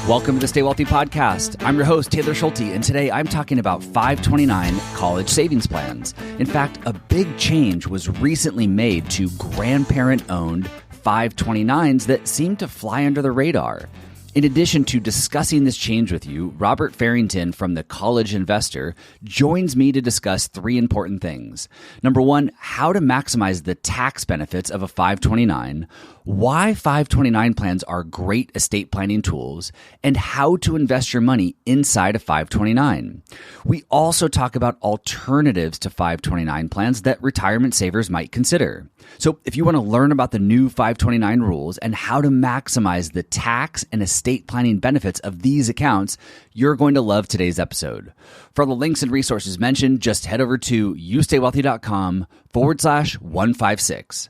Welcome to the Stay Wealthy Podcast. I'm your host, Taylor Schulte, and today I'm talking about 529 college savings plans. In fact, a big change was recently made to grandparent-owned 529s that seem to fly under the radar. In addition to discussing this change with you, Robert Farrington from The College Investor joins me to discuss three important things. Number one, how to maximize the tax benefits of a 529, why 529 plans are great estate planning tools, and how to invest your money inside a 529. We also talk about alternatives to 529 plans that retirement savers might consider. So if you want to learn about the new 529 rules and how to maximize the tax and estate planning benefits of these accounts, you're going to love today's episode. For the links and resources mentioned, just head over to youstaywealthy.com/156.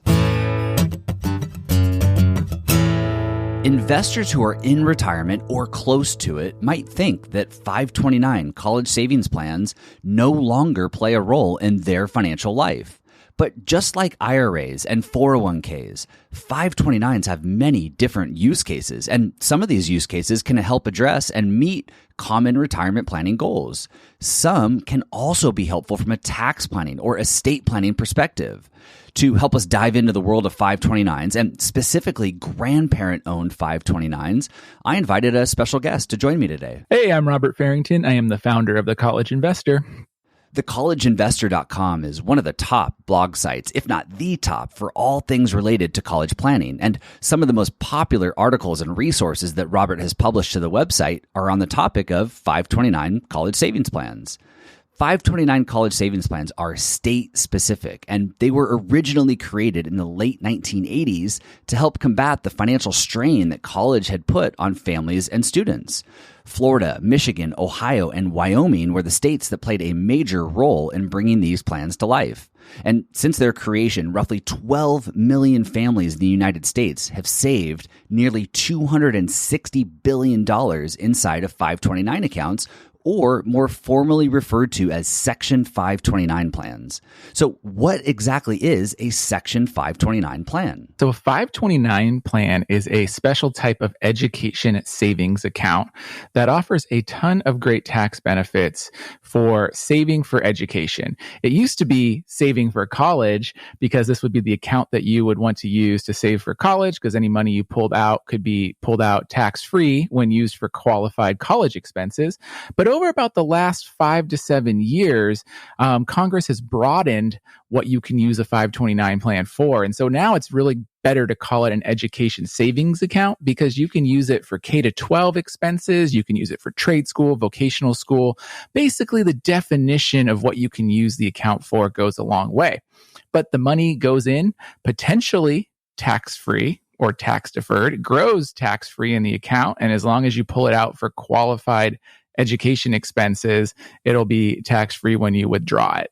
Investors who are in retirement or close to it might think that 529 college savings plans no longer play a role in their financial life. But just like IRAs and 401ks, 529s have many different use cases, and some of these use cases can help address and meet common retirement planning goals. Some can also be helpful from a tax planning or estate planning perspective. To help us dive into the world of 529s, and specifically grandparent-owned 529s, I invited a special guest to join me today. Hey, I'm Robert Farrington. I am the founder of The College Investor. TheCollegeInvestor.com is one of the top blog sites, if not the top, for all things related to college planning. And some of the most popular articles and resources that Robert has published to the website are on the topic of 529 college savings plans. 529 college savings plans are state-specific, and they were originally created in the late 1980s to help combat the financial strain that college had put on families and students. Florida, Michigan, Ohio, and Wyoming were the states that played a major role in bringing these plans to life. And since their creation, roughly 12 million families in the United States have saved nearly $260 billion inside of 529 accounts, or more formally referred to as Section 529 plans. So what exactly is a Section 529 plan? So a 529 plan is a special type of education savings account that offers a ton of great tax benefits for saving for education. It used to be saving for college because this would be the account that you would want to use to save for college, because any money you pulled out could be pulled out tax-free when used for qualified college expenses. But over about the last 5 to 7 years, Congress has broadened what you can use a 529 plan for. And so now it's really better to call it an education savings account, because you can use it for K to 12 expenses. You can use it for trade school, vocational school. Basically, the definition of what you can use the account for goes a long way. But the money goes in potentially tax-free or tax deferred. It grows tax-free in the account. And as long as you pull it out for qualified education expenses, it'll be tax-free when you withdraw it.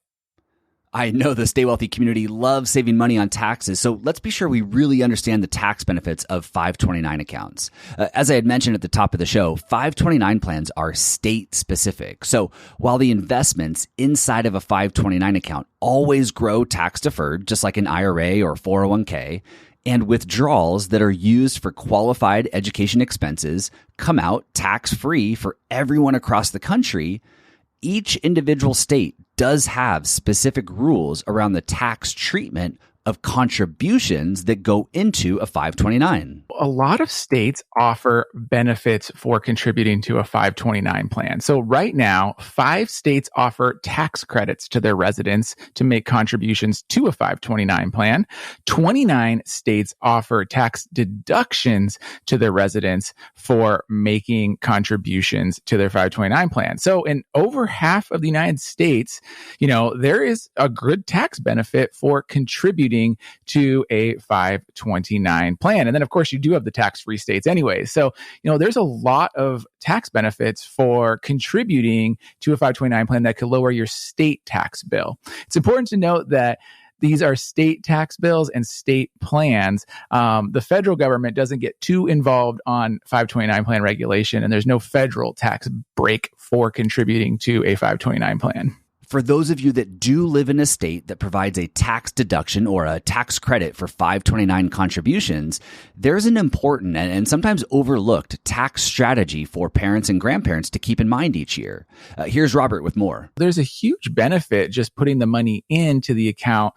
I know the Stay Wealthy community loves saving money on taxes, so let's be sure we really understand the tax benefits of 529 accounts. As I had mentioned at the top of the show, 529 plans are state-specific. So while the investments inside of a 529 account always grow tax-deferred, just like an IRA or 401k, and withdrawals that are used for qualified education expenses come out tax-free for everyone across the country, each individual state does have specific rules around the tax treatment of contributions that go into a 529. A lot of states offer benefits for contributing to a 529 plan. So right now, 5 states offer tax credits to their residents to make contributions to a 529 plan. 29 states offer tax deductions to their residents for making contributions to their 529 plan. So in over half of the United States, there is a good tax benefit for contributing to a 529 plan. And then, of course, you do have the tax-free states anyway. So, there's a lot of tax benefits for contributing to a 529 plan that could lower your state tax bill. It's important to note that these are state tax bills and state plans. The federal government doesn't get too involved on 529 plan regulation, and there's no federal tax break for contributing to a 529 plan. For those of you that do live in a state that provides a tax deduction or a tax credit for 529 contributions, there's an important and sometimes overlooked tax strategy for parents and grandparents to keep in mind each year. Here's Robert with more. There's a huge benefit just putting the money into the account,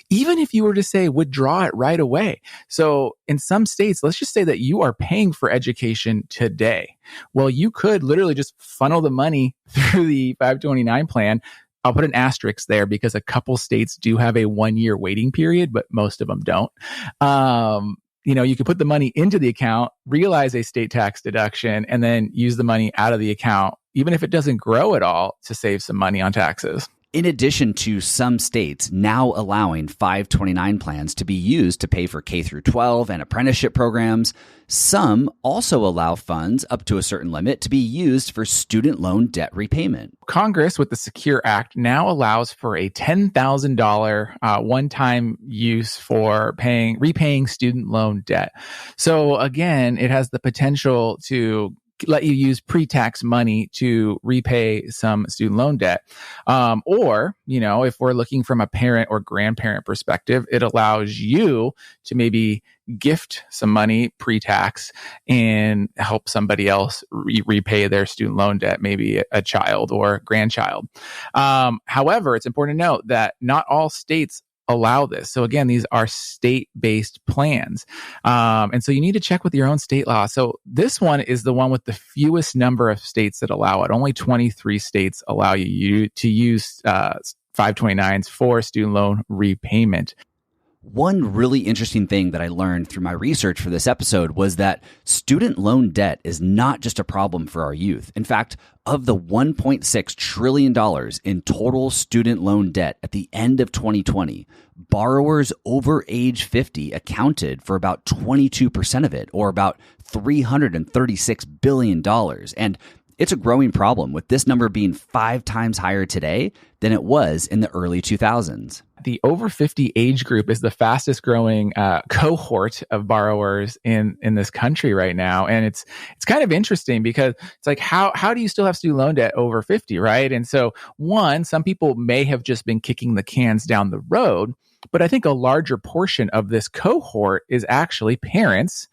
even if you were to say withdraw it right away. So in some states, let's just say that you are paying for education today. Well, you could literally just funnel the money through the 529 plan. I'll put an asterisk there because a couple states do have a 1-year waiting period, but most of them don't. You could put the money into the account, realize a state tax deduction, and then use the money out of the account, even if it doesn't grow at all, to save some money on taxes. In addition to some states now allowing 529 plans to be used to pay for K through 12 and apprenticeship programs, some also allow funds up to a certain limit to be used for student loan debt repayment. Congress, with the Secure Act, now allows for a $10,000 one-time use for repaying student loan debt. So again, it has the potential to let you use pre-tax money to repay some student loan debt. Or, if we're looking from a parent or grandparent perspective, it allows you to maybe gift some money pre-tax and help somebody else repay their student loan debt, maybe a child or grandchild. However, it's important to note that not all states allow this. So again, these are state-based plans. And so you need to check with your own state law. So this one is the one with the fewest number of states that allow it. Only 23 states allow you to use 529s for student loan repayment. One really interesting thing that I learned through my research for this episode was that student loan debt is not just a problem for our youth. In fact, of the $1.6 trillion in total student loan debt at the end of 2020, borrowers over age 50 accounted for about 22% of it, or about $336 billion. And it's a growing problem, with this number being 5 times higher today than it was in the early 2000s. The over 50 age group is the fastest growing cohort of borrowers in this country right now. And it's kind of interesting because it's like, how do you still have student loan debt over 50, right? And so some people may have just been kicking the cans down the road, but I think a larger portion of this cohort is actually parents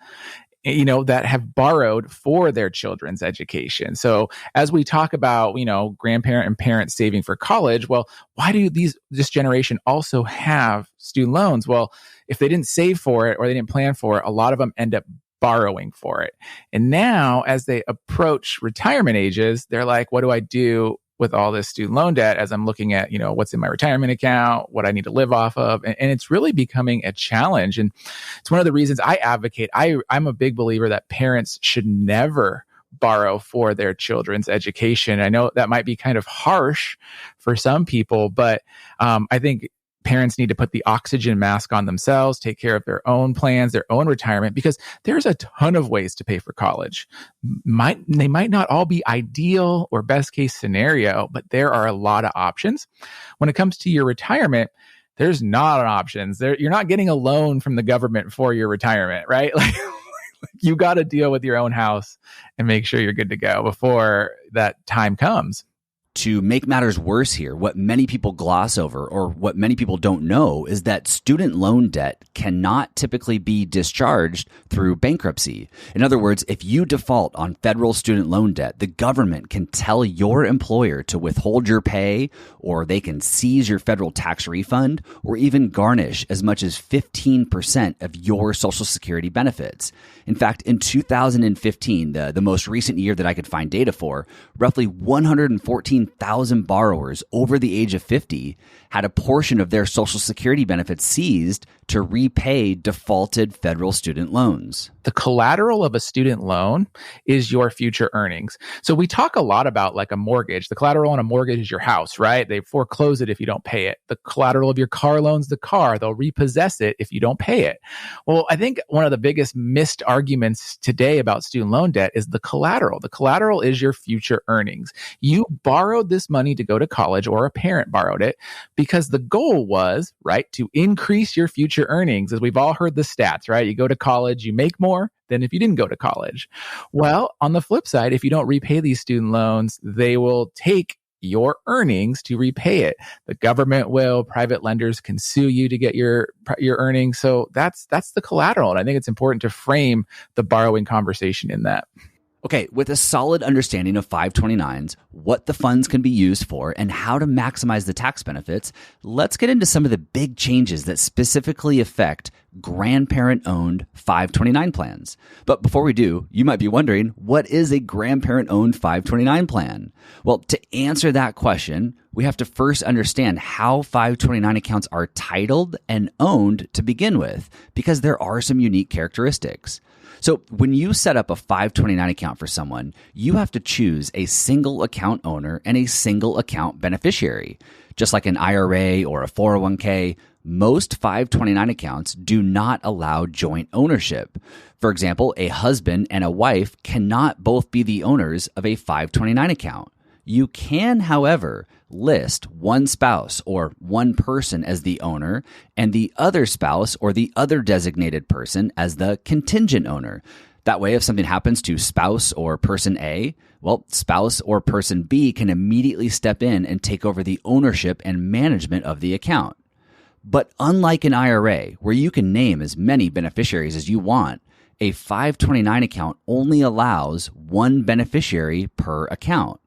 that have borrowed for their children's education. So as we talk about, grandparent and parents saving for college, well, why do this generation also have student loans? Well, if they didn't save for it or they didn't plan for it, a lot of them end up borrowing for it. And now as they approach retirement ages, they're like, what do I do with all this student loan debt as I'm looking at, what's in my retirement account, what I need to live off of. And it's really becoming a challenge. And it's one of the reasons I advocate. I'm a big believer that parents should never borrow for their children's education. I know that might be kind of harsh for some people, but I think parents need to put the oxygen mask on themselves, take care of their own plans, their own retirement, because there's a ton of ways to pay for college. They might not all be ideal or best case scenario, but there are a lot of options. When it comes to your retirement, there's not options. You're not getting a loan from the government for your retirement, right? You got to deal with your own house and make sure you're good to go before that time comes. To make matters worse here, what many people gloss over, or what many people don't know, is that student loan debt cannot typically be discharged through bankruptcy. In other words, if you default on federal student loan debt, the government can tell your employer to withhold your pay, or they can seize your federal tax refund, or even garnish as much as 15% of your Social Security benefits. In fact, in 2015, the most recent year that I could find data for, roughly 114,000 borrowers over the age of 50 had a portion of their Social Security benefits seized to repay defaulted federal student loans. The collateral of a student loan is your future earnings. So we talk a lot about like a mortgage. The collateral on a mortgage is your house, right? They foreclose it if you don't pay it. The collateral of your car loan's the car. They'll repossess it if you don't pay it. Well, I think one of the biggest missed arguments today about student loan debt is the collateral. The collateral is your future earnings. You borrowed this money to go to college, or a parent borrowed it, because the goal was, right, to increase your future earnings. As we've all heard the stats, right? You go to college, you make more than if you didn't go to college. Well, on the flip side, if you don't repay these student loans, they will take your earnings to repay it. The government will, private lenders can sue you to get your earnings. So that's the collateral. And I think it's important to frame the borrowing conversation in that. Okay, with a solid understanding of 529s, what the funds can be used for, and how to maximize the tax benefits, let's get into some of the big changes that specifically affect grandparent-owned 529 plans. But before we do, you might be wondering, what is a grandparent-owned 529 plan? Well, to answer that question, we have to first understand how 529 accounts are titled and owned to begin with, because there are some unique characteristics. So when you set up a 529 account for someone, you have to choose a single account owner and a single account beneficiary. Just like an IRA or a 401k, most 529 accounts do not allow joint ownership. For example, a husband and a wife cannot both be the owners of a 529 account. You can, however, list one spouse or one person as the owner and the other spouse or the other designated person as the contingent owner. That way, if something happens to spouse or person A, well, spouse or person B can immediately step in and take over the ownership and management of the account. But unlike an IRA, where you can name as many beneficiaries as you want, a 529 account only allows one beneficiary per account.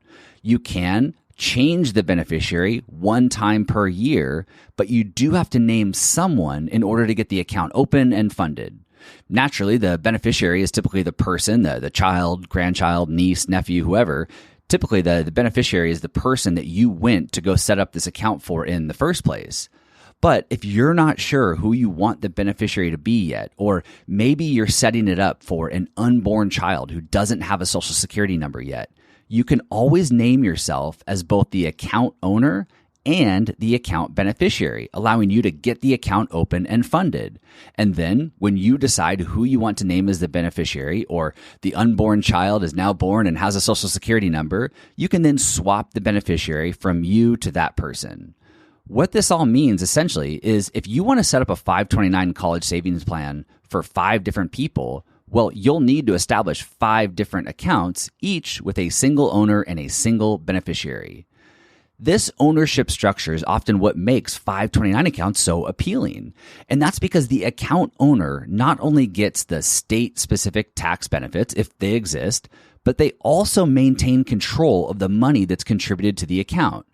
You can change the beneficiary one time per year, but you do have to name someone in order to get the account open and funded. Naturally, the beneficiary is typically the person, the child, grandchild, niece, nephew, whoever. Typically, the beneficiary is the person that you went to go set up this account for in the first place. But if you're not sure who you want the beneficiary to be yet, or maybe you're setting it up for an unborn child who doesn't have a social security number yet, you can always name yourself as both the account owner and the account beneficiary, allowing you to get the account open and funded. And then when you decide who you want to name as the beneficiary, or the unborn child is now born and has a social security number, you can then swap the beneficiary from you to that person. What this all means essentially is if you want to set up a 529 college savings plan for 5 different people, well, you'll need to establish 5 different accounts, each with a single owner and a single beneficiary. This ownership structure is often what makes 529 accounts so appealing. And that's because the account owner not only gets the state-specific tax benefits, if they exist, but they also maintain control of the money that's contributed to the account.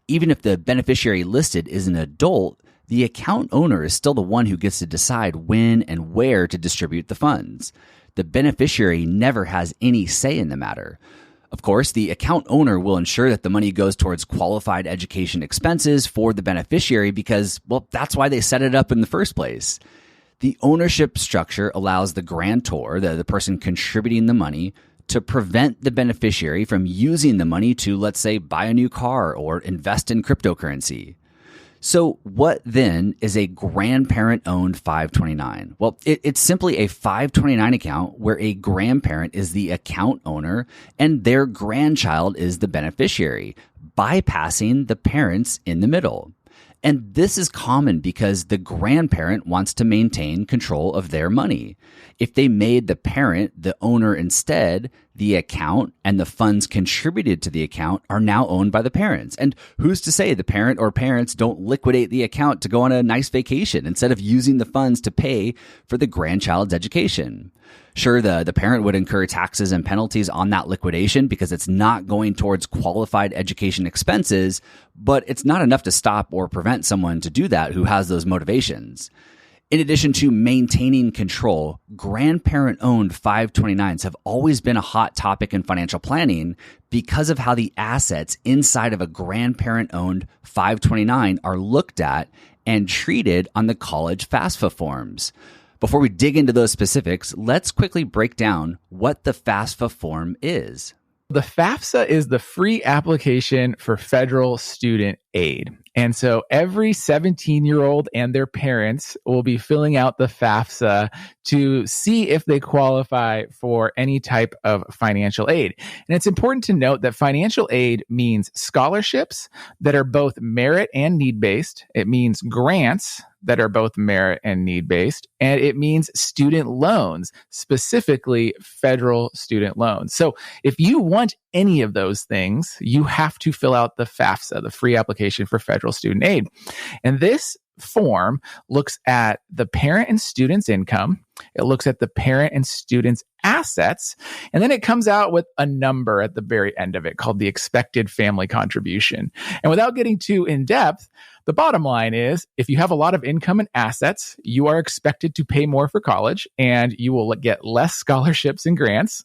Even if the beneficiary listed is an adult, the account owner is still the one who gets to decide when and where to distribute the funds. The beneficiary never has any say in the matter. Of course, the account owner will ensure that the money goes towards qualified education expenses for the beneficiary because, well, that's why they set it up in the first place. The ownership structure allows the grantor, the person contributing the money, to prevent the beneficiary from using the money to, let's say, buy a new car or invest in cryptocurrency. So what then is a grandparent-owned 529? Well, it's simply a 529 account where a grandparent is the account owner and their grandchild is the beneficiary, bypassing the parents in the middle. And this is common because the grandparent wants to maintain control of their money. If they made the parent the owner instead, the account and the funds contributed to the account are now owned by the parents. And who's to say the parent or parents don't liquidate the account to go on a nice vacation instead of using the funds to pay for the grandchild's education? Sure, the parent would incur taxes and penalties on that liquidation because it's not going towards qualified education expenses, but it's not enough to stop or prevent someone to do that who has those motivations. In addition to maintaining control, grandparent-owned 529s have always been a hot topic in financial planning because of how the assets inside of a grandparent-owned 529 are looked at and treated on the college FAFSA forms. Before we dig into those specifics, let's quickly break down what the FAFSA form is. The FAFSA is the free application for federal student aid. And so every 17-year-old and their parents will be filling out the FAFSA to see if they qualify for any type of financial aid. And it's important to note that financial aid means scholarships that are both merit and need-based. It means grants that are both merit and need-based, and it means student loans, specifically federal student loans. So if you want any of those things, you have to fill out the FAFSA, the free application for federal student aid. And this form looks at the parent and student's income. It looks at the parent and student's assets. And then it comes out with a number at the very end of it called the expected family contribution. And without getting too in depth, the bottom line is if you have a lot of income and assets, you are expected to pay more for college and you will get less scholarships and grants.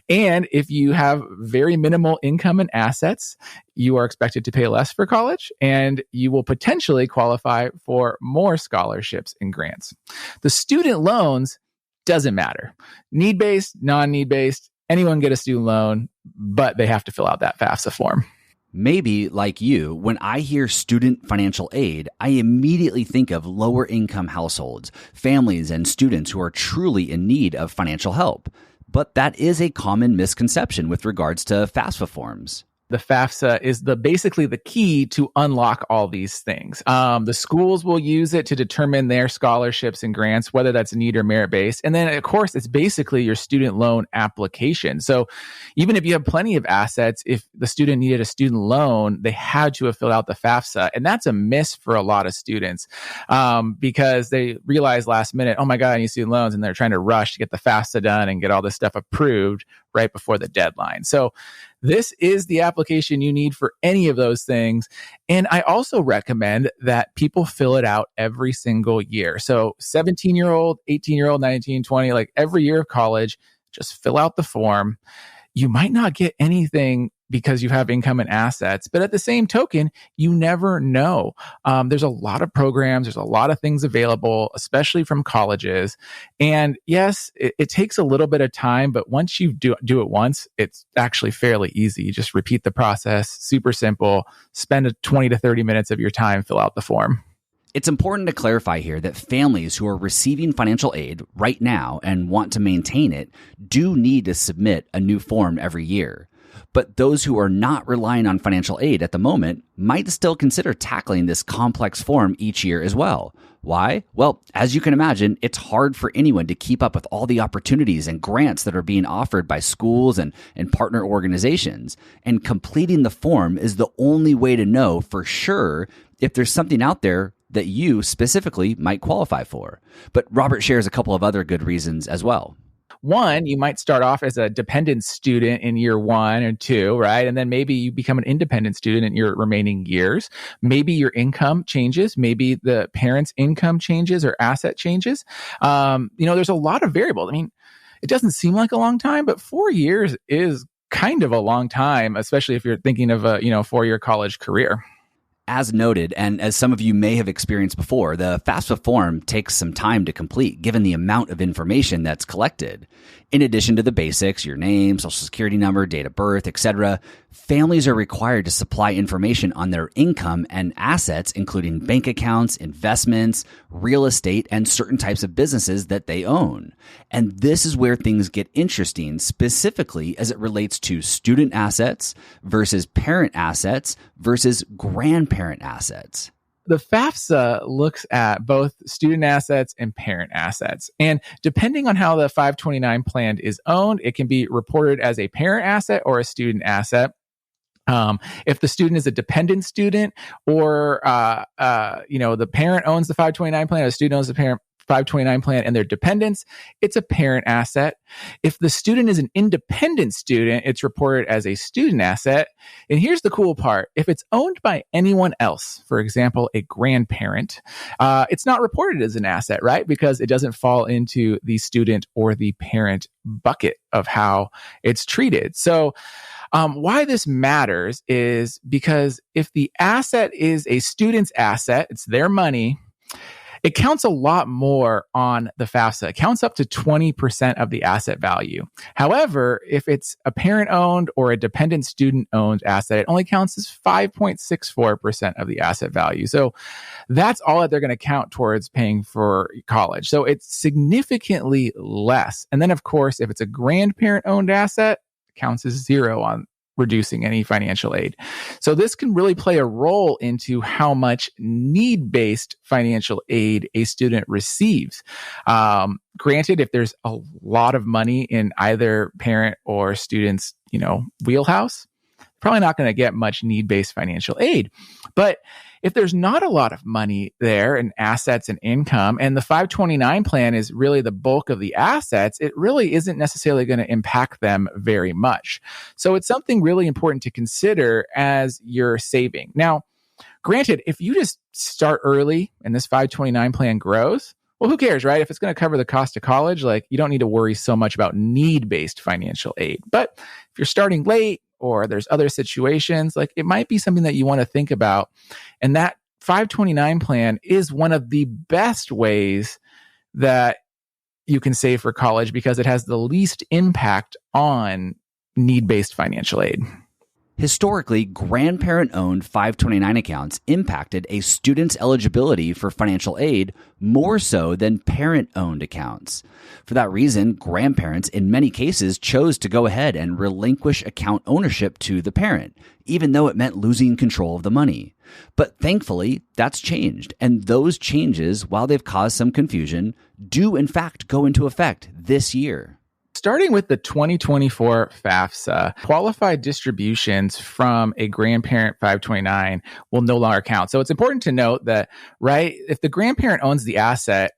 And if you have very minimal income and assets, you are expected to pay less for college and you will potentially qualify for more scholarships and grants. The student loans doesn't matter. Need-based, non-need-based, anyone get a student loan, but they have to fill out that FAFSA form. Maybe, like you, when I hear student financial aid, I immediately think of lower income households, families, and students who are truly in need of financial help. But that is a common misconception with regards to FAFSA forms. The FAFSA is basically the key to unlock all these things. The schools will use it to determine their scholarships and grants, whether that's need or merit-based. And then, of course, it's basically your student loan application. So even if you have plenty of assets, if the student needed a student loan, they had to have filled out the FAFSA. And that's a miss for a lot of students because they realize last minute, oh my God, I need student loans. And they're trying to rush to get the FAFSA done and get all this stuff approved right before the deadline. So this is the application you need for any of those things. And I also recommend that people fill it out every single year. So 17-year-old, 18-year-old, 19, 20, like every year of college, just fill out the form. You might not get anything because you have income and assets, but at the same token, you never know. There's a lot of programs, there's a lot of things available, especially from colleges. And yes, it takes a little bit of time, but once you do it once, it's actually fairly easy. You just repeat the process, super simple, spend 20 to 30 minutes of your time, fill out the form. It's important to clarify here that families who are receiving financial aid right now and want to maintain it do need to submit a new form every year. But those who are not relying on financial aid at the moment might still consider tackling this complex form each year as well. Why? Well, as you can imagine, it's hard for anyone to keep up with all the opportunities and grants that are being offered by schools and partner organizations. And completing the form is the only way to know for sure if there's something out there that you specifically might qualify for. But Robert shares a couple of other good reasons as well. One, you might start off as a dependent student in year 1 or 2, right? And then maybe you become an independent student in your remaining years. Maybe your income changes. Maybe the parent's income changes or asset changes. There's a lot of variables. I mean, it doesn't seem like a long time, but 4 years is kind of a long time, especially if you're thinking of a 4-year college career. As noted, and as some of you may have experienced before, the FAFSA form takes some time to complete given the amount of information that's collected. In addition to the basics, your name, social security number, date of birth, etc., families are required to supply information on their income and assets, including bank accounts, investments, real estate, and certain types of businesses that they own. And this is where things get interesting, specifically as it relates to student assets versus parent assets versus grandparent assets. The FAFSA looks at both student assets and parent assets. And depending on how the 529 plan is owned, it can be reported as a parent asset or a student asset. If the student is a dependent student or, the parent owns the 529 plan or the student owns the parent 529 plan and their dependents, it's a parent asset. If the student is an independent student, it's reported as a student asset. And here's the cool part. If it's owned by anyone else, for example, a grandparent, it's not reported as an asset, right? Because it doesn't fall into the student or the parent bucket of how it's treated. So why this matters is because if the asset is a student's asset, it's their money, it counts a lot more on the FAFSA. It counts up to 20% of the asset value. However, if it's a parent-owned or a dependent student-owned asset, it only counts as 5.64% of the asset value. So that's all that they're going to count towards paying for college. So it's significantly less. And then, of course, if it's a grandparent-owned asset, it counts as 0 on reducing any financial aid. So this can really play a role into how much need-based financial aid a student receives. Granted, if there's a lot of money in either parent or student's, wheelhouse, probably not going to get much need-based financial aid. But if there's not a lot of money there in assets and income, and the 529 plan is really the bulk of the assets, it really isn't necessarily going to impact them very much. So it's something really important to consider as you're saving. Now, granted, if you just start early and this 529 plan grows, well, who cares, right? If it's going to cover the cost of college, you don't need to worry so much about need-based financial aid. But if you're starting late, or there's other situations, it might be something that you want to think about. And that 529 plan is one of the best ways that you can save for college because it has the least impact on need-based financial aid. Historically, grandparent-owned 529 accounts impacted a student's eligibility for financial aid more so than parent-owned accounts. For that reason, grandparents in many cases chose to go ahead and relinquish account ownership to the parent, even though it meant losing control of the money. But thankfully, that's changed, and those changes, while they've caused some confusion, do in fact go into effect this year. Starting with the 2024 FAFSA, qualified distributions from a grandparent 529 will no longer count. So it's important to note that, right, if the grandparent owns the asset,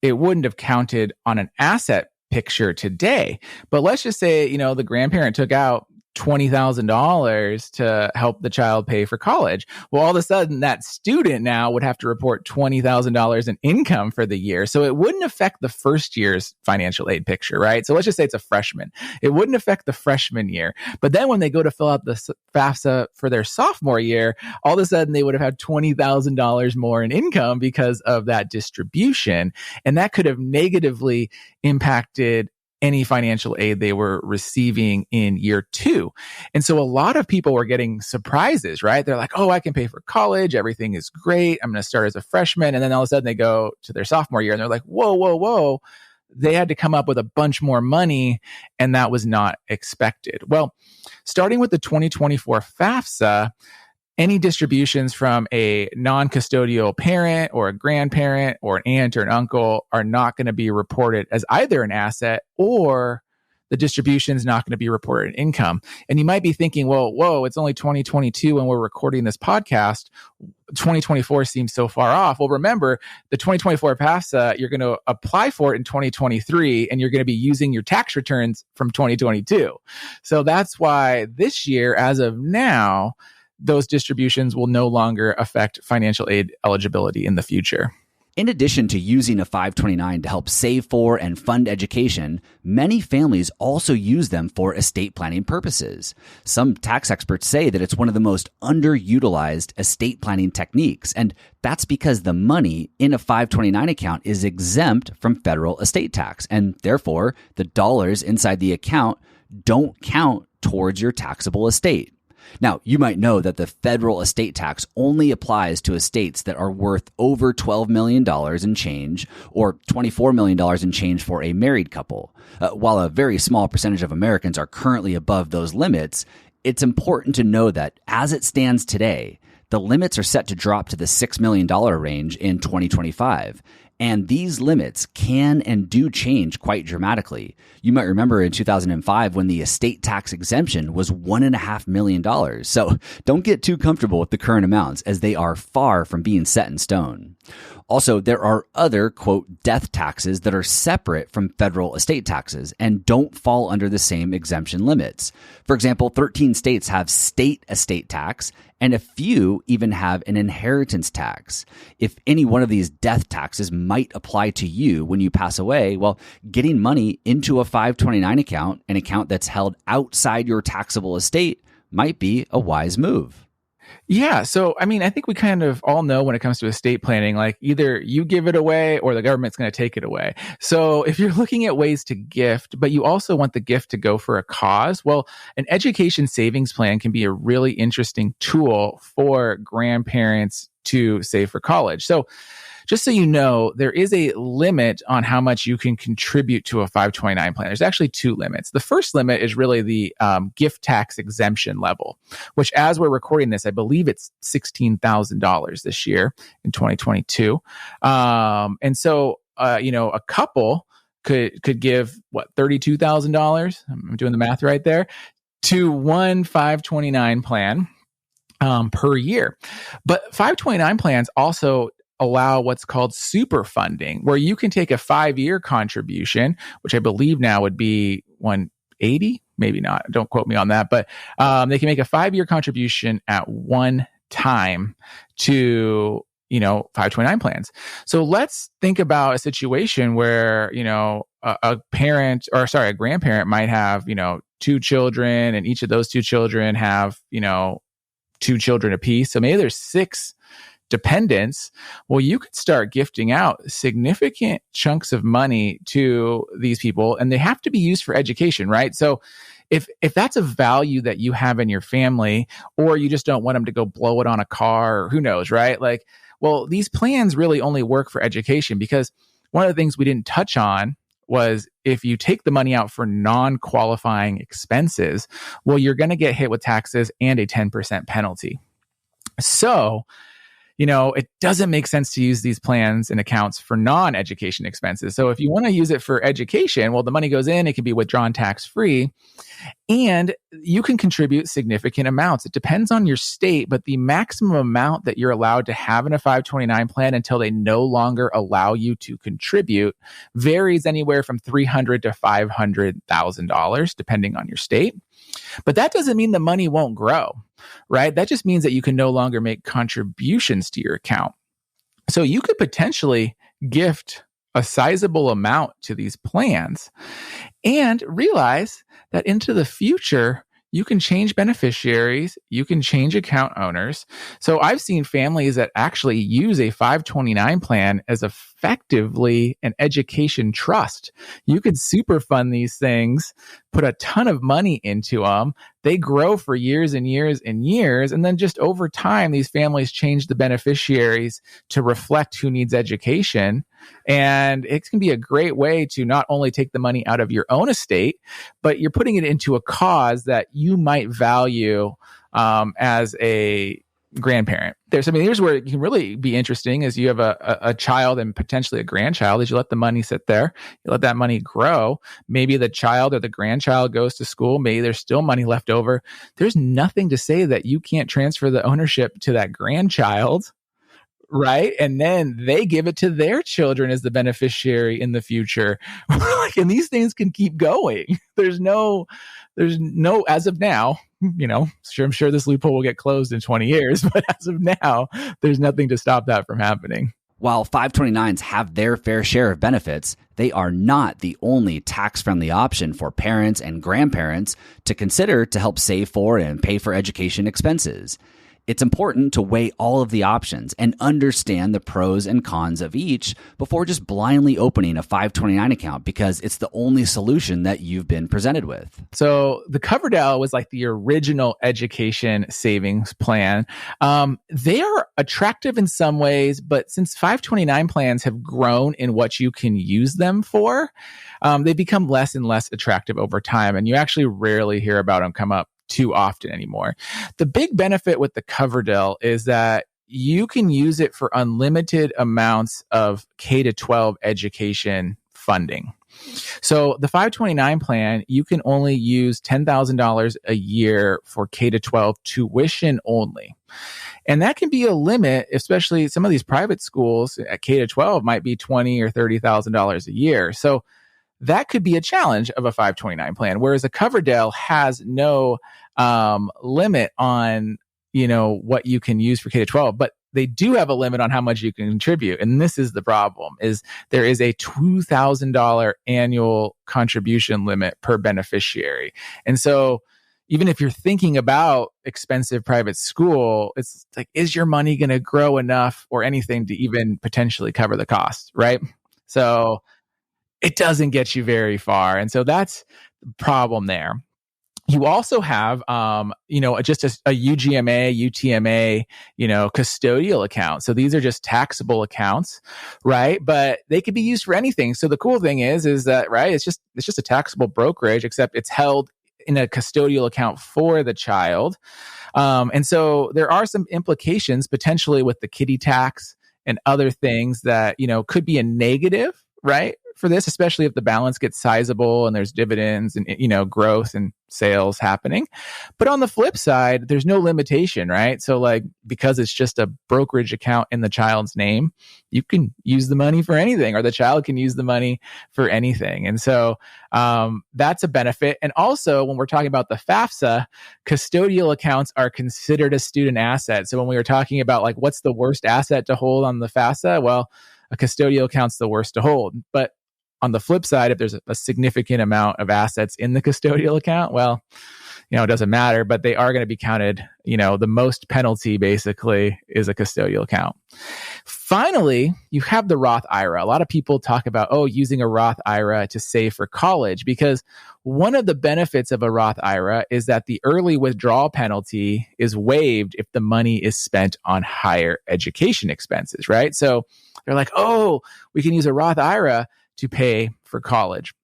it wouldn't have counted on an asset picture today. But let's just say, the grandparent took out $20,000 to help the child pay for college. Well, all of a sudden, that student now would have to report $20,000 in income for the year. So it wouldn't affect the first year's financial aid picture, right? So let's just say it's a freshman. It wouldn't affect the freshman year. But then when they go to fill out the FAFSA for their sophomore year, all of a sudden they would have had $20,000 more in income because of that distribution. And that could have negatively impacted any financial aid they were receiving in year 2. And so a lot of people were getting surprises, right? They're like, oh, I can pay for college. Everything is great. I'm going to start as a freshman. And then all of a sudden they go to their sophomore year and they're like, whoa. They had to come up with a bunch more money, and that was not expected. Well, starting with the 2024 FAFSA, any distributions from a non-custodial parent or a grandparent or an aunt or an uncle are not going to be reported as either an asset, or the distribution is not going to be reported in income. And you might be thinking, well, whoa, it's only 2022 when we're recording this podcast. 2024 seems so far off. Well, remember, the 2024 FAFSA, you're going to apply for it in 2023, and you're going to be using your tax returns from 2022. So that's why this year, as of now, those distributions will no longer affect financial aid eligibility in the future. In addition to using a 529 to help save for and fund education, many families also use them for estate planning purposes. Some tax experts say that it's one of the most underutilized estate planning techniques, and that's because the money in a 529 account is exempt from federal estate tax, and therefore the dollars inside the account don't count towards your taxable estate. Now, you might know that the federal estate tax only applies to estates that are worth over $12 million in change, or $24 million in change for a married couple. While a very small percentage of Americans are currently above those limits, it's important to know that as it stands today, the limits are set to drop to the $6 million range in 2025. And these limits can and do change quite dramatically. You might remember in 2005 when the estate tax exemption was $1.5 million. So don't get too comfortable with the current amounts, as they are far from being set in stone. Also, there are other, quote, death taxes that are separate from federal estate taxes and don't fall under the same exemption limits. For example, 13 states have state estate tax, and a few even have an inheritance tax. If any one of these death taxes might apply to you when you pass away, well, getting money into a 529 account, an account that's held outside your taxable estate, might be a wise move. Yeah. So, I mean, I think we kind of all know when it comes to estate planning, like either you give it away or the government's going to take it away. So if you're looking at ways to gift, but you also want the gift to go for a cause, well, an education savings plan can be a really interesting tool for grandparents to save for college. So just so you know, there is a limit on how much you can contribute to a 529 plan. There's actually two limits. The first limit is really the gift tax exemption level, which as we're recording this, I believe it's $16,000 this year in 2022. And so, a couple could give $32,000. I'm doing the math right there to one 529 plan per year. But 529 plans also allow what's called super funding, where you can take a 5-year contribution, which I believe now would be 180, maybe not. Don't quote me on that, but they can make a 5-year contribution at one time to 529 plans. So let's think about a situation where a grandparent might have two children, and each of those two children have two children apiece. So maybe there's 6 dependents. Well, you could start gifting out significant chunks of money to these people, and they have to be used for education, right? So if that's a value that you have in your family, or you just don't want them to go blow it on a car, or who knows, right? Well, these plans really only work for education, because one of the things we didn't touch on was if you take the money out for non-qualifying expenses, well, you're going to get hit with taxes and a 10% penalty. So it doesn't make sense to use these plans and accounts for non-education expenses. So if you want to use it for education, well, the money goes in, it can be withdrawn tax-free, and you can contribute significant amounts. It depends on your state, but the maximum amount that you're allowed to have in a 529 plan until they no longer allow you to contribute varies anywhere from $300,000 to $500,000, depending on your state. But that doesn't mean the money won't grow, right? That just means that you can no longer make contributions to your account. So you could potentially gift a sizable amount to these plans and realize that into the future, you can change beneficiaries, you can change account owners. So I've seen families that actually use a 529 plan as effectively an education trust. You could super fund these things, put a ton of money into them. They grow for years and years and years. And then just over time, these families change the beneficiaries to reflect who needs education. And it can be a great way to not only take the money out of your own estate, but you're putting it into a cause that you might value as a grandparent. Here's where it can really be interesting is you have a child and potentially a grandchild. As you let the money sit there, you let that money grow. Maybe the child or the grandchild goes to school. Maybe there's still money left over. There's nothing to say that you can't transfer the ownership to that grandchild, right? And then they give it to their children as the beneficiary in the future. And these things can keep going. There's no, as of now, I'm sure this loophole will get closed in 20 years, but as of now, there's nothing to stop that from happening. While 529s have their fair share of benefits, they are not the only tax-friendly option for parents and grandparents to consider to help save for and pay for education expenses. It's important to weigh all of the options and understand the pros and cons of each before just blindly opening a 529 account, because it's the only solution that you've been presented with. So the Coverdell was like the original education savings plan. They are attractive in some ways, but since 529 plans have grown in what you can use them for, they become less and less attractive over time. And you actually rarely hear about them come up too often anymore. The big benefit with the Coverdell is that you can use it for unlimited amounts of K-12 education funding. So the 529 plan, you can only use $10,000 a year for K-12 tuition only. And that can be a limit, especially some of these private schools at K-12 might be $20,000 or $30,000 a year. So that could be a challenge of a 529 plan, whereas a Coverdell has no limit on, what you can use for K-12, but they do have a limit on how much you can contribute. And this is the problem, is there is a $2,000 annual contribution limit per beneficiary. And so, even if you're thinking about expensive private school, it's like, is your money going to grow enough or anything to even potentially cover the cost, right? So it doesn't get you very far. And so that's the problem there. You also have, just a UGMA, UTMA, custodial account. So these are just taxable accounts, right? But they could be used for anything. So the cool thing is that, right, it's just a taxable brokerage, except it's held in a custodial account for the child. And so there are some implications potentially with the kiddie tax and other things that, could be a negative, right, for this, especially if the balance gets sizable and there's dividends and, growth and sales happening. But on the flip side, there's no limitation, right? So like, because it's just a brokerage account in the child's name, you can use the money for anything, or the child can use the money for anything. And so that's a benefit. And also, when we're talking about the FAFSA, custodial accounts are considered a student asset. So when we were talking about like, what's the worst asset to hold on the FAFSA? Well, a custodial account's the worst to hold. But on the flip side, if there's a significant amount of assets in the custodial account, well, it doesn't matter, but they are going to be counted. The most penalty basically is a custodial account. Finally, you have the Roth IRA. A lot of people talk about, using a Roth IRA to save for college, because one of the benefits of a Roth IRA is that the early withdrawal penalty is waived if the money is spent on higher education expenses, right? So they're like, we can use a Roth IRA to pay for college.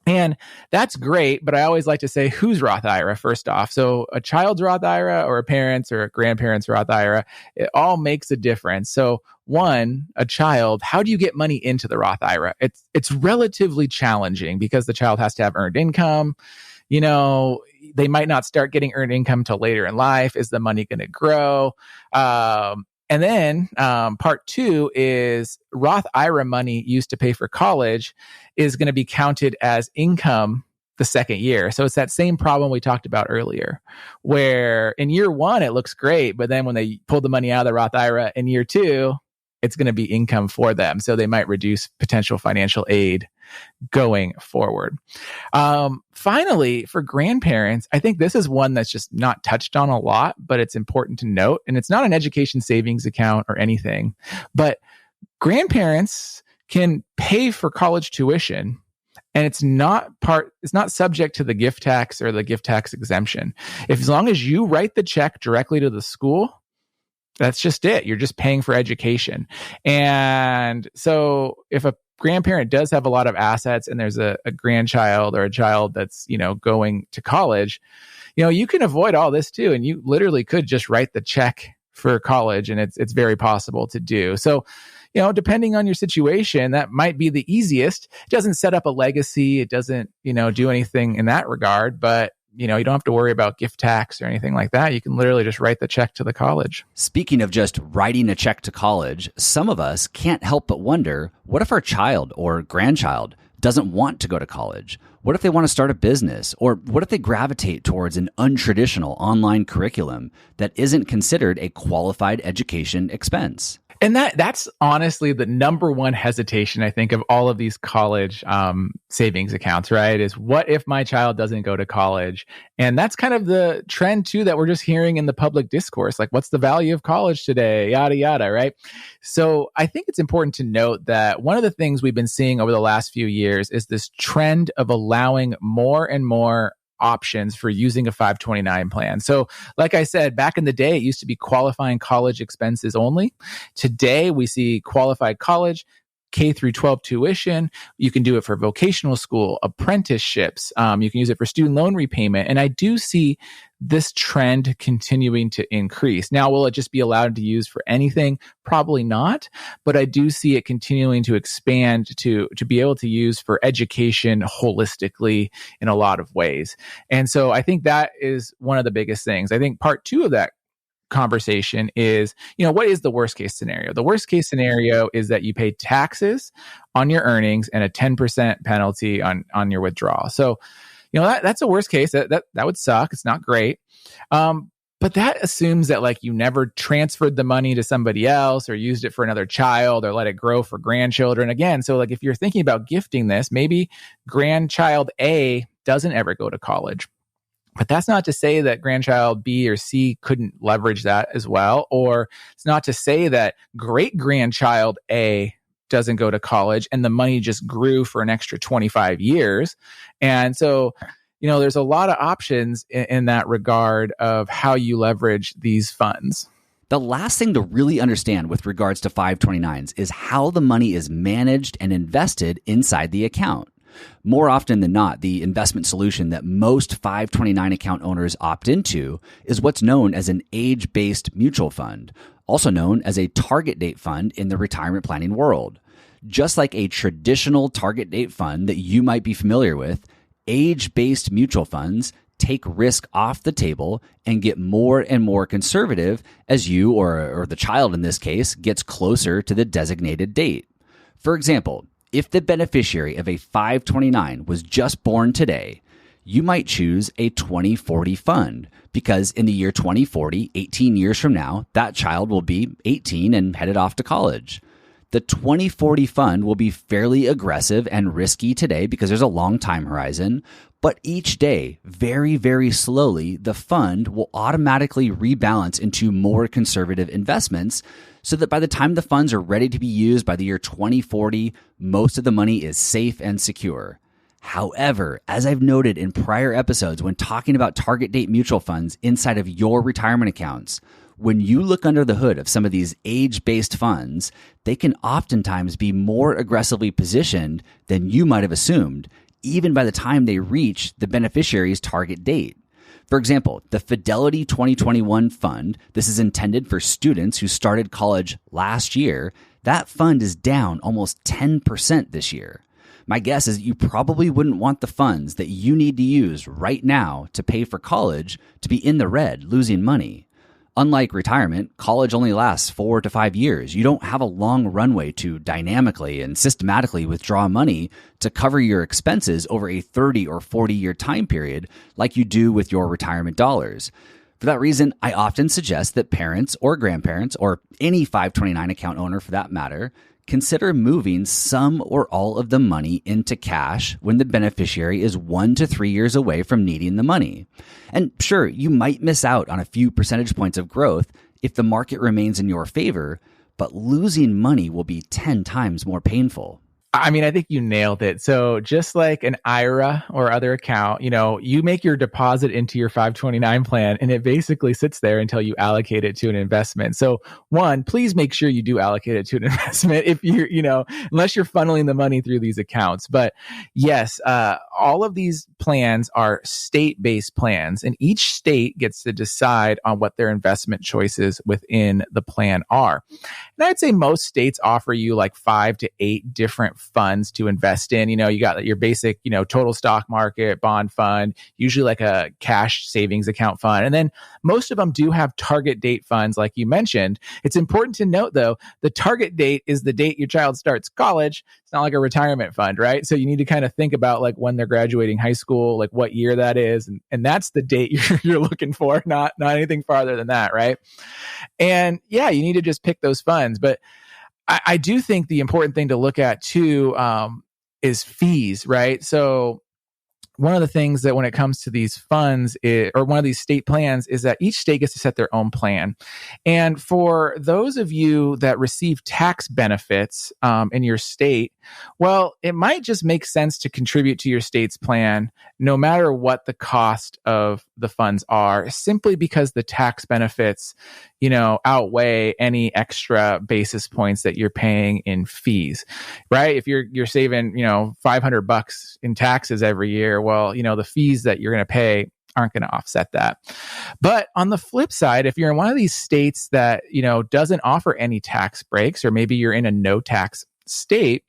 And that's great, but I always like to say, whose Roth IRA first off? So a child's Roth IRA or a parent's or a grandparent's Roth IRA, it all makes a difference. So one, a child, how do you get money into the Roth IRA? It's relatively challenging because the child has to have earned income. They might not start getting earned income till later in life. Is the money going to grow? And then part two is Roth IRA money used to pay for college is going to be counted as income the second year. So it's that same problem we talked about earlier, where in year one, it looks great. But then when they pull the money out of the Roth IRA in year two, it's going to be income for them. So they might reduce potential financial aid going forward. Finally, for grandparents, I think this is one that's just not touched on a lot, but it's important to note. And it's not an education savings account or anything, but grandparents can pay for college tuition, and it's not subject to the gift tax or the gift tax exemption. As long as you write the check directly to the school, that's just it. You're just paying for education. And so if a grandparent does have a lot of assets and there's a grandchild or a child that's, going to college, you can avoid all this too. And you literally could just write the check for college, and it's very possible to do. So, depending on your situation, that might be the easiest. It doesn't set up a legacy. It doesn't, do anything in that regard, but you don't have to worry about gift tax or anything like that. You can literally just write the check to the college. Speaking of just writing a check to college, some of us can't help but wonder, what if our child or grandchild doesn't want to go to college? What if they want to start a business? Or what if they gravitate towards an untraditional online curriculum that isn't considered a qualified education expense? And that's honestly the number one hesitation, I think, of all of these college savings accounts, right? Is what if my child doesn't go to college? And that's kind of the trend, too, that we're just hearing in the public discourse. Like, what's the value of college today? Yada, yada, right? So I think it's important to note that one of the things we've been seeing over the last few years is this trend of allowing more and more options for using a 529 plan. So like I said, back in the day, it used to be qualifying college expenses only. Today, we see qualified college, K through 12 tuition. You can do it for vocational school, apprenticeships. You can use it for student loan repayment. And I do see this trend continuing to increase. Now, will it just be allowed to use for anything? Probably not. But I do see it continuing to expand to be able to use for education holistically in a lot of ways. And so I think that is one of the biggest things. I think part two of that conversation is, what is the worst case scenario? The worst case scenario is that you pay taxes on your earnings and a 10% penalty on your withdrawal. So, that's a worst case. That would suck. It's not great. But that assumes that like you never transferred the money to somebody else or used it for another child or let it grow for grandchildren again. So like if you're thinking about gifting this, maybe grandchild A doesn't ever go to college. But that's not to say that grandchild B or C couldn't leverage that as well. Or it's not to say that great grandchild A doesn't go to college and the money just grew for an extra 25 years. And so, there's a lot of options in that regard of how you leverage these funds. The last thing to really understand with regards to 529s is how the money is managed and invested inside the account. More often than not, the investment solution that most 529 account owners opt into is what's known as an age-based mutual fund, also known as a target date fund in the retirement planning world. Just like a traditional target date fund that you might be familiar with, age-based mutual funds take risk off the table and get more and more conservative as you, or the child in this case, gets closer to the designated date. For example, if the beneficiary of a 529 was just born today, you might choose a 2040 fund because in the year 2040, 18 years from now, that child will be 18 and headed off to college. The 2040 fund will be fairly aggressive and risky today because there's a long time horizon, but each day, very, very slowly, the fund will automatically rebalance into more conservative investments so that by the time the funds are ready to be used by the year 2040, most of the money is safe and secure. However, as I've noted in prior episodes when talking about target date mutual funds inside of your retirement accounts, when you look under the hood of some of these age-based funds, they can oftentimes be more aggressively positioned than you might have assumed, even by the time they reach the beneficiary's target date. For example, the Fidelity 2021 fund, this is intended for students who started college last year, that fund is down almost 10% this year. My guess is you probably wouldn't want the funds that you need to use right now to pay for college to be in the red, losing money. Unlike retirement, college only lasts 4 to 5 years. You don't have a long runway to dynamically and systematically withdraw money to cover your expenses over a 30 or 40-year time period like you do with your retirement dollars. For that reason, I often suggest that parents or grandparents, or any 529 account owner for that matter, consider moving some or all of the money into cash when the beneficiary is 1 to 3 years away from needing the money. And sure, you might miss out on a few percentage points of growth if the market remains in your favor, but losing money will be 10 times more painful. I mean, I think you nailed it. So just like an IRA or other account, you make your deposit into your 529 plan and it basically sits there until you allocate it to an investment. So one, please make sure you do allocate it to an investment if you're, unless you're funneling the money through these accounts. But yes, all of these plans are state-based plans and each state gets to decide on what their investment choices within the plan are. And I'd say most states offer you like 5 to 8 different funds to invest in. You got your basic, total stock market, bond fund, usually like a cash savings account fund. And then most of them do have target date funds, like you mentioned. It's important to note, though, the target date is the date your child starts college. It's not like a retirement fund, right? So you need to kind of think about like when they're graduating high school, like what year that is. And that's the date you're looking for, not anything farther than that, right? And yeah, you need to just pick those funds. But I do think the important thing to look at too is fees, right? So one of the things that when it comes to these funds or one of these state plans is that each state gets to set their own plan. And for those of you that receive tax benefits in your state, well, it might just make sense to contribute to your state's plan no matter what the cost of the funds are, simply because the tax benefits, outweigh any extra basis points that you're paying in fees, right? If you're saving, $500 in taxes every year, well, the fees that you're going to pay aren't going to offset that. But on the flip side, if you're in one of these states that, doesn't offer any tax breaks, or maybe you're in a no tax state,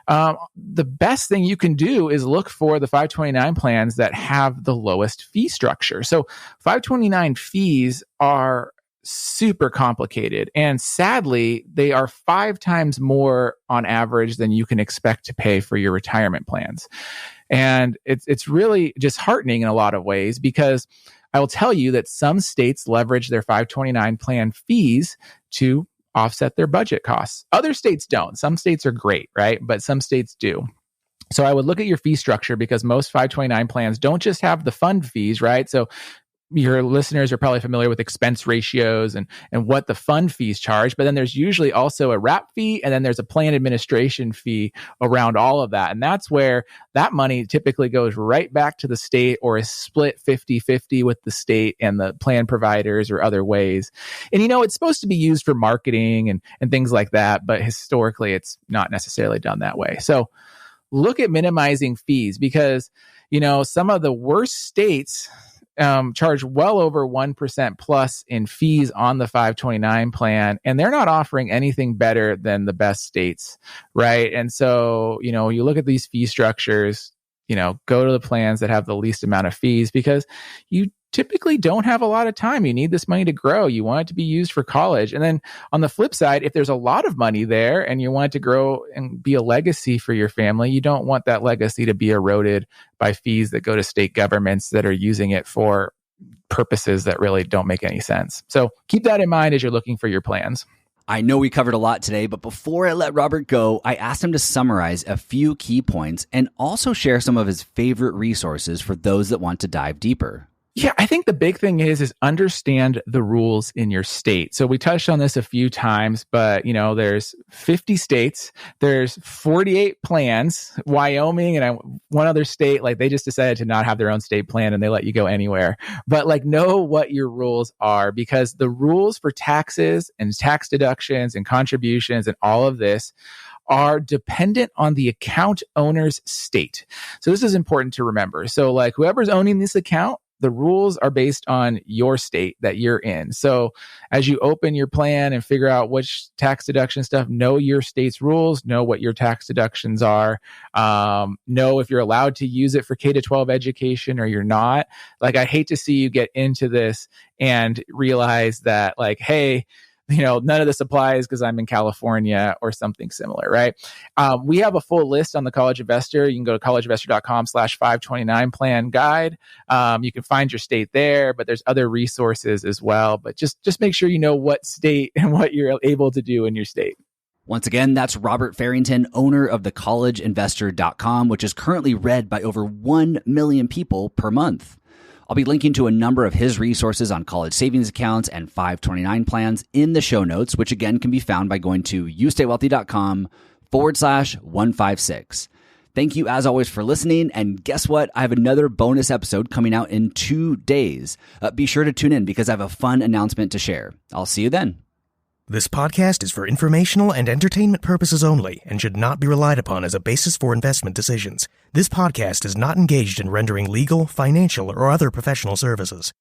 the best thing you can do is look for the 529 plans that have the lowest fee structure. So 529 fees are super complicated. And sadly, they are 5 times more on average than you can expect to pay for your retirement plans. And it's really disheartening in a lot of ways, because I will tell you that some states leverage their 529 plan fees to offset their budget costs. Other states don't. Some states are great, right? But some states do. So I would look at your fee structure, because most 529 plans don't just have the fund fees, right? So your listeners are probably familiar with expense ratios and what the fund fees charge, but then there's usually also a wrap fee, and then there's a plan administration fee around all of that. And that's where that money typically goes right back to the state, or is split 50-50 with the state and the plan providers or other ways. And, it's supposed to be used for marketing and things like that, but historically it's not necessarily done that way. So look at minimizing fees, because, some of the worst states charge well over 1% plus in fees on the 529 plan, and they're not offering anything better than the best states, right? And so, you look at these fee structures, go to the plans that have the least amount of fees, because you typically don't have a lot of time. You need this money to grow. You want it to be used for college. And then on the flip side, if there's a lot of money there and you want it to grow and be a legacy for your family, you don't want that legacy to be eroded by fees that go to state governments that are using it for purposes that really don't make any sense. So keep that in mind as you're looking for your plans. I know we covered a lot today, but before I let Robert go, I asked him to summarize a few key points and also share some of his favorite resources for those that want to dive deeper. Yeah, I think the big thing is understand the rules in your state. So we touched on this a few times, but there's 50 states, there's 48 plans. Wyoming and one other state, they just decided to not have their own state plan and they let you go anywhere. But know what your rules are, because the rules for taxes and tax deductions and contributions and all of this are dependent on the account owner's state. So this is important to remember. So whoever's owning this account, the rules are based on your state that you're in. So as you open your plan and figure out which tax deduction stuff, know your state's rules, know what your tax deductions are, know if you're allowed to use it for K-12 education or you're not. I hate to see you get into this and realize that hey, none of this applies because I'm in California or something similar, right? We have a full list on the College Investor. You can go to collegeinvestor.com/529 plan guide. You can find your state there, but there's other resources as well. But just make sure you know what state and what you're able to do in your state. Once again, that's Robert Farrington, owner of the collegeinvestor.com, which is currently read by over 1 million people per month. I'll be linking to a number of his resources on college savings accounts and 529 plans in the show notes, which again can be found by going to youstaywealthy.com/156. Thank you as always for listening. And guess what? I have another bonus episode coming out in 2 days. Be sure to tune in because I have a fun announcement to share. I'll see you then. This podcast is for informational and entertainment purposes only and should not be relied upon as a basis for investment decisions. This podcast is not engaged in rendering legal, financial, or other professional services.